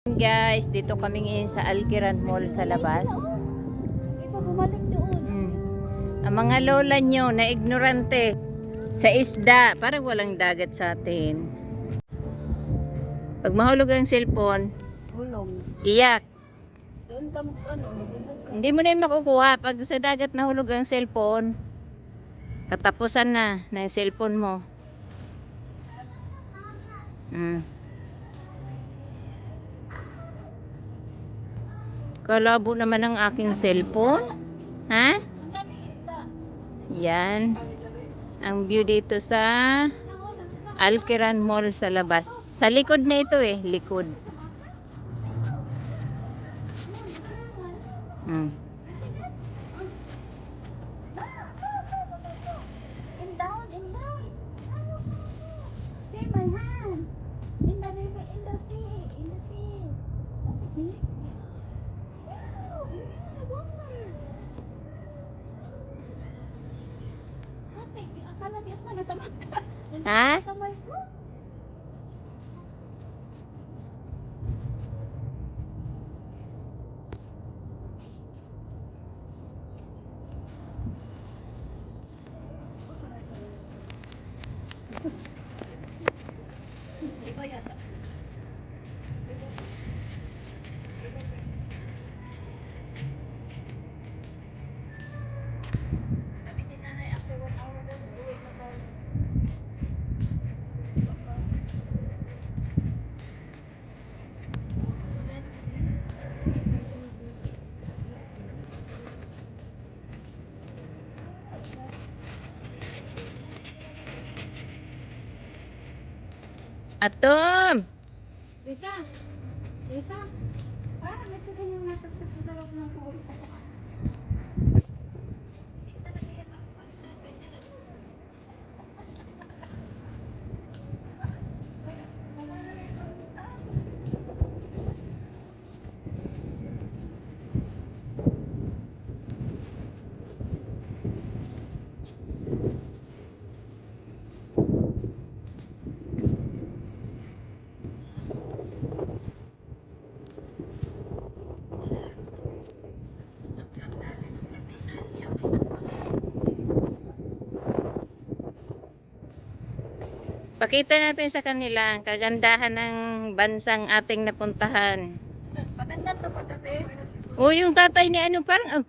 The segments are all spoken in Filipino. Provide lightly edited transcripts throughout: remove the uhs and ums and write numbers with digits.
Guys, dito kami ngayon sa Alquiran Mall sa labas. Iba bumalik doon. Ang mga lola nyo na ignorante sa isda, parang walang dagat sa atin. Pag mahulog ang cellphone, Hulong. iyak. Doon ka magbubog ka. Hindi mo na yun makukuha. Pag sa dagat nahulog ang cellphone, katapusan na yung cellphone mo. Kalabo naman ang aking cellphone. Ha? Ang dami isda. Yan. Ang view dito sa Alquiran Mall sa labas. Sa likod na ito eh. Likod. In down, in down. See my hand. In the river, in the sea, in the sea. See? Ate, akala Diyos na nasa mata. Ha? Kamay mo. Iba yata. Sabi ni nanay, after 1 hour daw, uwi na tayo. Atom! Rita! Rita! Parang may sabi yung natasas sa loob ng pool. Pakita natin sa kanila ang kagandahan ng bansang ating napuntahan. Maganda to pa tabi. O yung tatay ni ano parang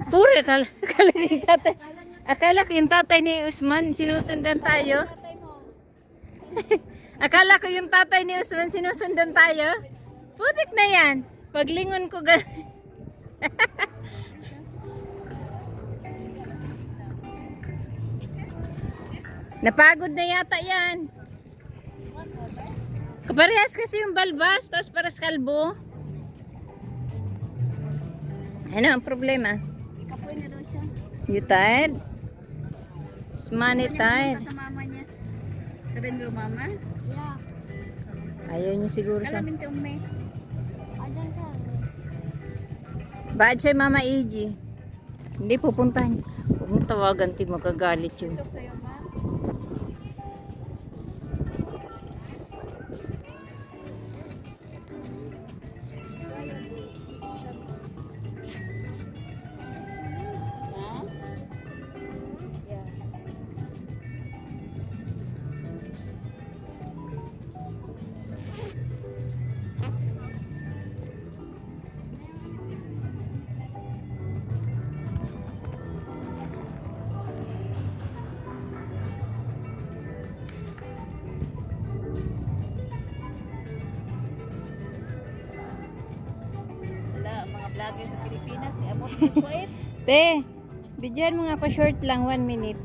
puro akala ko yung tatay. Akala ko yung tatay ni Usman sinusundan tayo. Tatay mo. Akala ko yung tatay ni Usman sinusundan tayo. Putik na yan. Paglingon ko Napagod na yata yan. Kaparehas kasi yung balbas, tapos paras kalbo. Ano ang problema? Kapoy na daw siya. You tired? It's money tired. Sa mama niya. Karendro mama? Yeah. Ayaw niya siguro siya. Kalamin ti umme. Adan ka. Bad siya Mama Iji. Hindi pupuntahan. Huwag mong tawagan, ti magagalit yun. Tok tayo ma. Mga vlogger sa Pilipinas, ni abot Diyos po it. Te, bidyoan mo nga ako short lang, 1 minute.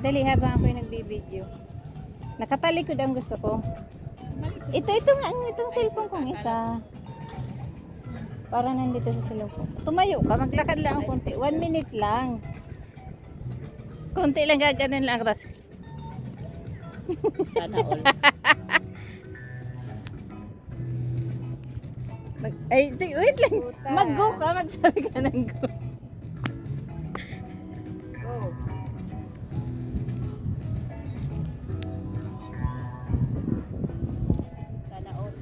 Dali habang ako yung nagbibideo. Nakatalikod ang gusto ko. Ito nga, itong cellphone kong isa. Para nandito sa cellphone. Tumayo ka, maglakad lang ang konti. 1 minute lang. Konti lang, gaganon lang. Tapos, Sana all. ay, wait lang. Mag-go ka, magsabi ka ng go. Go. Sana all.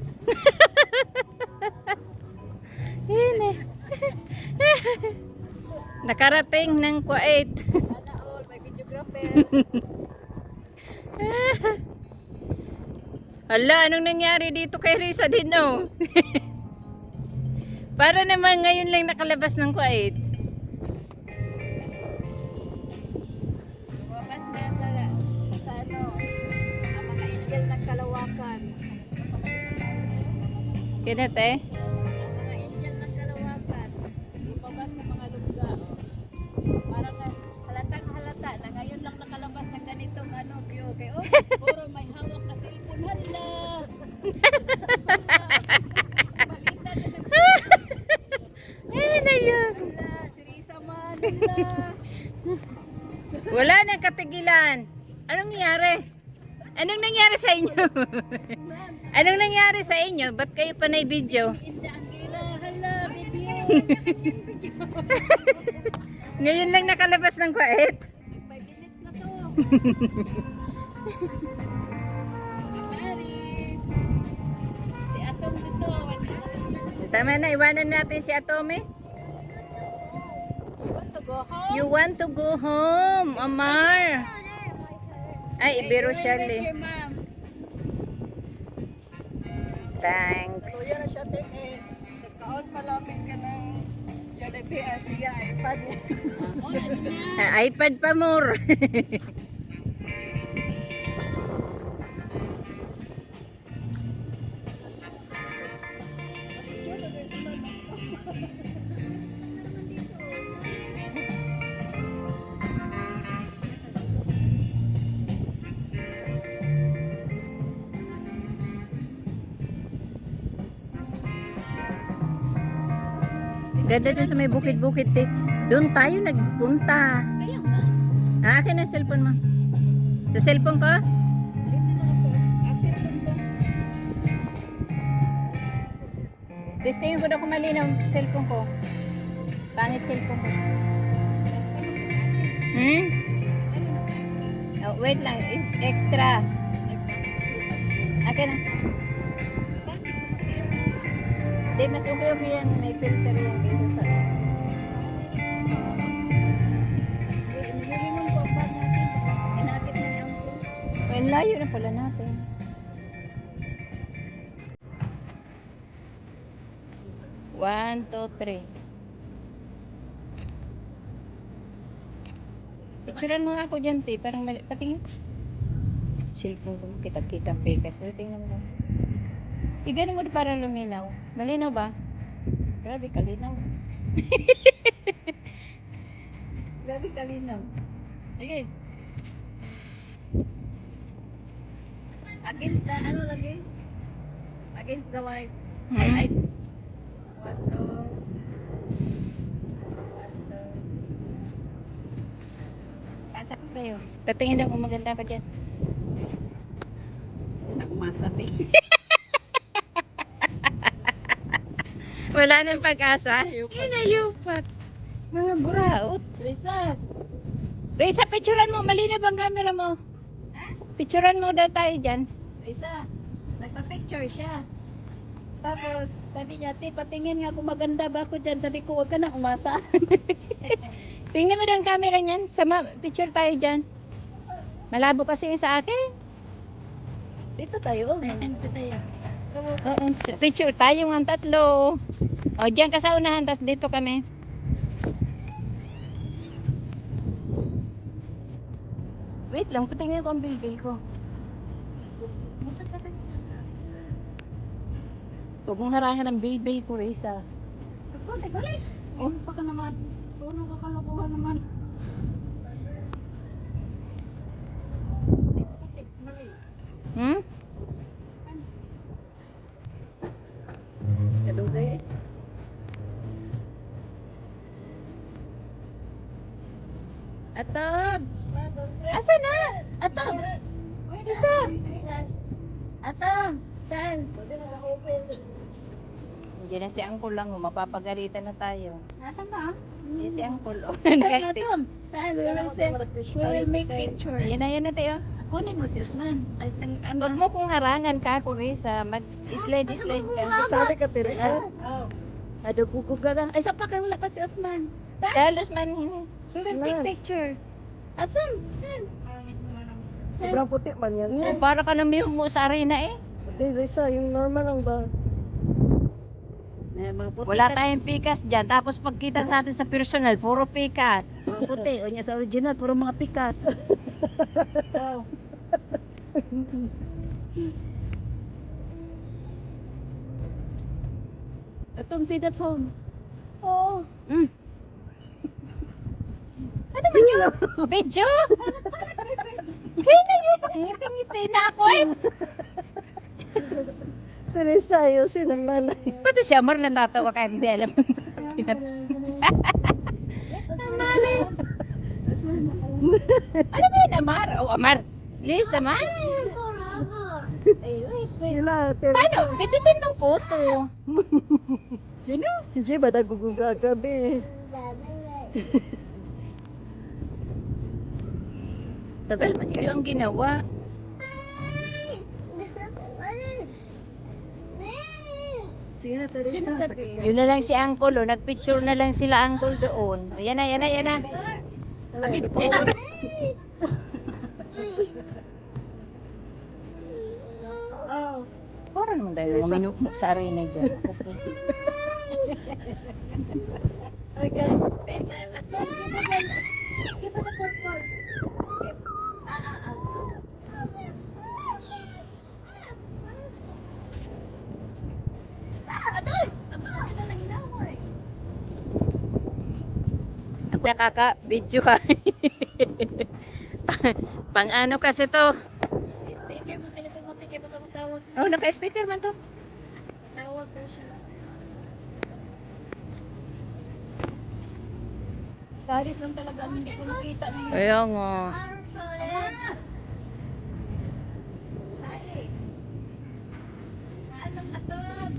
Nakarating ng Kuwait. Sana all, may videographer. Hala, anong nangyari dito kay Risa din, oh? Para naman ngayon lang nakalabas ng Kuwait. Lumabas na sa ano, ang mga angel ng kalawakan. Kinate? Ang mga angel ng kalawakan. Lumabas sa mga lungga. Oh. Parang halatang halata na ngayon lang nakalabas ng ganitong ano, view. Kaya oh, puro may hawak na cellphone. Hala! Balita na nag- Ay, na yun. Hala, si Risa man. Hala! Wala nang katigilan. Anong nangyari? Anong nangyari sa inyo? Anong nangyari sa inyo? Ba't kayo panay video? Inda ang gira. Hala, video. Ngayon lang nakalabas ng Kuwait. 5 minutes na to. Mari. Si Atom dito. Tama na, iwanan natin si Atome. Want to go home? You want to go home, Amar. Ay, ibiro siya With li. your mom. Thanks. Kuya na siya din eh. Sa kaon malapit ka ng Jollibee Asia iPad niya. Oh, ano na? iPad pa more. Ganda dun sa may bukid-bukid eh. Doon tayo nagpunta. Kaya nga. Akin ang cellphone mo. Sa cellphone ko? Dito na ako. Ang cellphone ko. Testingin ko daw kung malinaw cellphone ko. Pangit cellphone ko. Hmm? Oh, wait lang. Extra. Akin na. Di, mas okay yan. May filter yan kaysa sa... Nililingon ko ang bag natin. Inakit na niya ko. Ang layo na pala natin. One, two, three. Picturean mo nga ako dyan, te. Parang mali. Patingin. Cellphone ko. Kita-kita fake. So, tingnan mo. Igano mo para luminaw. Malinaw ba? Grabe kalinaw. Grabe kalinaw. Sige. Against the ano lagi? Against the white. Ay. What to? Pasa ko sa'yo. Tatingin daw kung maganda pa dyan. Nakmasati. Wala nang pag-asa. Inayupat. Mga buraot. Lisa. Reza, picturean mo. Malinaw bang camera mo? Picturean mo daw tayo dyan. Lisa. Nagpa-picture siya. Tapos, sabi niya, "Te, patingin nga kung maganda ba ako dyan." Sabi ko, "Huwag ka nang umasa." Tingnan mo daw ang camera niyan. Sama, picture tayo dyan. Malabo kasi yung sa akin. Dito tayo. Send ko sa'yo. Oo. Picture tayo ng tatlo. O, dyan ka sa unahan. Tapos dito kami. Wait lang. Patingin ko ang bilbil ko. Huwag mong harangan ang bilbil ko, Reza. Oh, baka naman. Puro kakalokohan naman. Hmm? Kadugay. Atob! Asa na? Atob! Isa! Atob! Saan? Hindi na si Angkol lang. Mapapagalitan na tayo. Nasaan ba? Hindi si Angkol. Oh. Saan? We will make picture. Yan na tayo. Kunin mo si Usman. Ay, Huwag mo kung harangan ka, Kurisa. Mag-slide ka. Sali ka Teresa. Oh. Adugugug ka lang. Ay, sa pa kang lapat si Usman. Dalos man. Take picture. Asan? Sobrang puti man yan. Oo, para ka na mo sa arena eh. Puti, Risa, yung normal lang ba? Wala tayong pikas dyan. Tapos pagkita sa atin sa personal, puro pikas. Mga puti, o niya sa original, puro mga pikas. Itong sit at home. Oo. Mm. Ano man yun? Video? Kaya na yun. Ngiti-ngiti na ako eh. Si Risa, ayusin ang nanay. Pati si Amar natatawa kahit hindi alam. Ang nanay. Ano ba yun, Amar? Oh, Amar. Liz, Amar. Sila, Paano? Pindutin ng photo. Sino? Hindi ba naguguga kami? Tagal man yun ang ginawa. Sige na, Teresa. Yun na lang si Uncle, oh. Nagpicture na lang sila Uncle doon. O, yan na, yan na, yan na. Parang naman tayo mga minukmuk sa arena dyan. Ay, guys. Ako nakaka-video ka. Pang ano kasi to? Speaker mo, telepomote, kaya baka matawag siya. Oh, naka-speaker man to. Tawag ko siya. Daris lang talaga ang hindi ko nakita na yun. Kaya nga. Anong atog?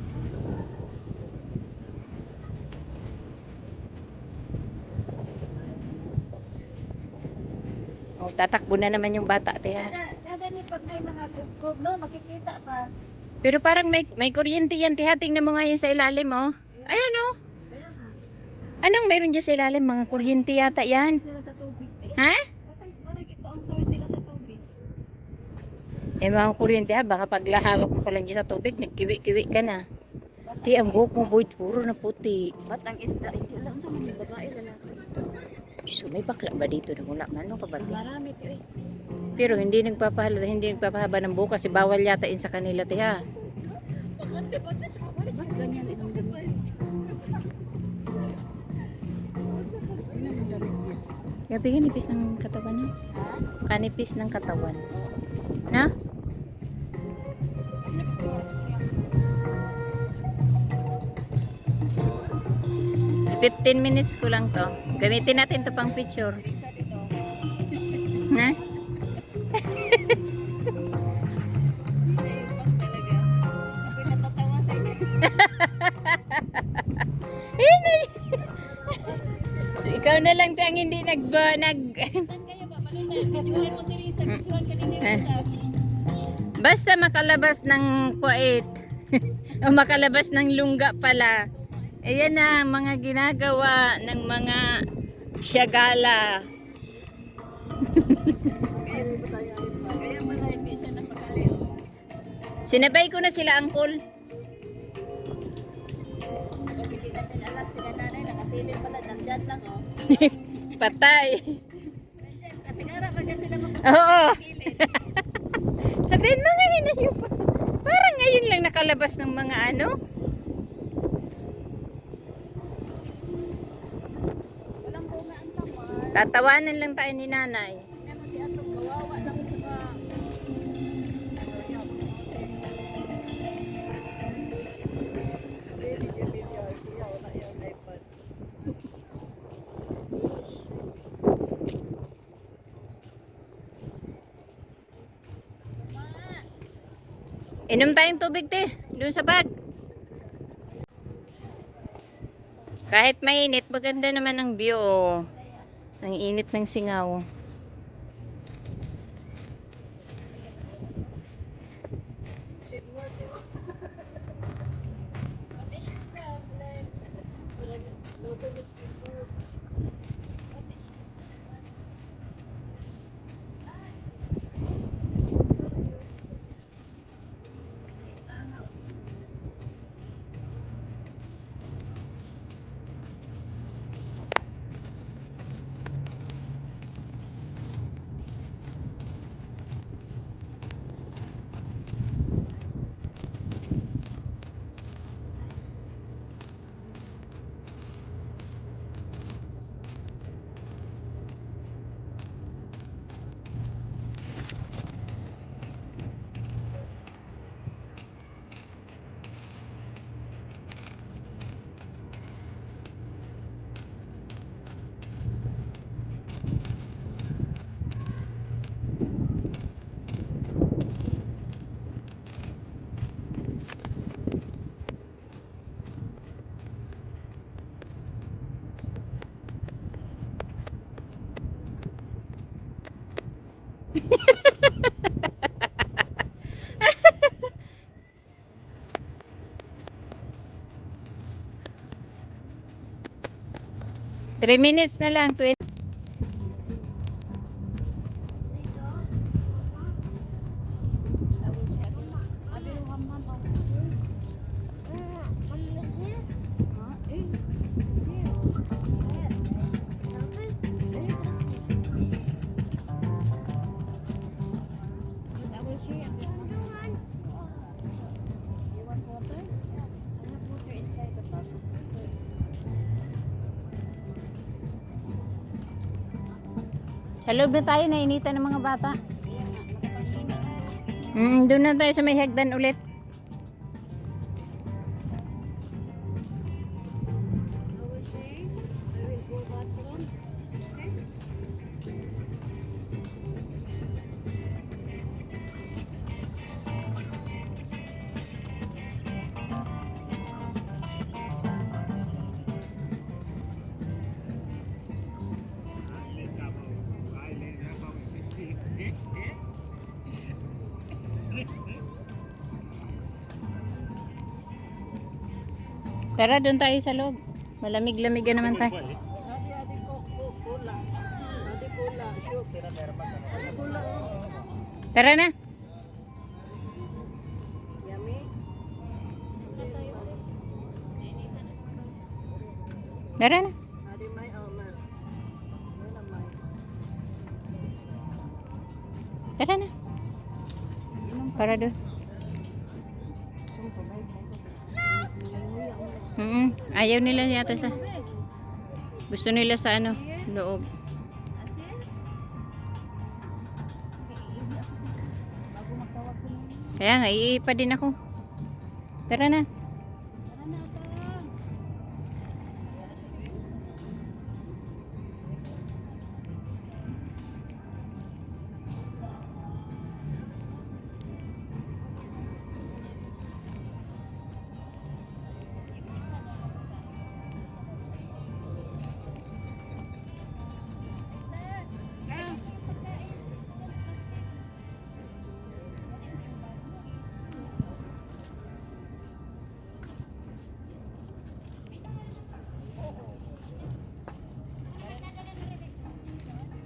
Oh, tatakbo na naman yung bata, tiya. Tsada ni pag may mga gugog, no? Makikita pa. Pero parang may kuryente yan, tiya. Tingnan mo nga yan sa ilalim, oh. Ayan, oh. Anong meron dyan sa ilalim? Mga kuryente yata yan. Sila sa tubig. Ha? Parang ito ang source nila sa tubig. Eh, mga kuryente ha. Baka paglahawak mo pa lang dyan sa tubig, nagkiwi-kiwi ka na. Ti, ang buhok mo, boy, puro na puti. Ba't ang isda? Hindi lang sa mga babae lalaki. So, may bakla ba dito na wala man? Ano ka ba, ti? Marami ito eh. Pero hindi nagpapahaba ng buhok kasi bawal yata in sa kanila, ti, ha? Ba't ganyan itong gamit? Gabi kanipis ng katawan, no? Kanipis ng katawan. Na? Ha? 15 minutes ko lang to. Gamitin natin to pang picture. Ha? Ako'y natatawa sa inyo. Hindi. Ikaw na lang ang hindi nag... Saan kayo ba? Palitan. Videohan mo si Risa. Videohan ka din Eh. Risa. Basta makalabas ng kuwait o makalabas ng lungga pala. Ayan na mga ginagawa ng mga syagala. Kaya pala hindi siya napakali. Sinabay ko na sila, Uncle. Kasi hindi natin alam sila nanay. Nakasilip pala. Nandyan lang oh. Patay. Nandyan. Kasi nga pag sila Oo. Sabihin mo ngayon na yung parang ngayon lang nakalabas ng mga ano. walang bunga ang tamar. Tatawanan lang tayo ni nanay. Kaya mo si Atong kawawa lang sa Video, siya, wala yung iPad. Inom tayong tubig, te. Doon sa bag. Kahit mainit, maganda naman ang view. Oh. Ang init ng singaw. Three minutes na lang. 20. Sa loob na tayo, nainitan ng mga bata. Doon na tayo sa may hagdan ulit. Tara, doon tayo sa loob. Malamig-lamig naman tayo. Adi ko kula. Adi kula. Shoot. Adi kula. Tara na. Yummy. Tara na. Adi may almond. Wala may. Tara na. Para doon. Ayaw nila yata sa... Gusto nila sa ano, loob. Kaya nga, iipa din ako. Tara na.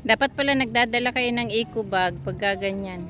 Dapat pala nagdadala kayo ng eco bag pag gaganyan.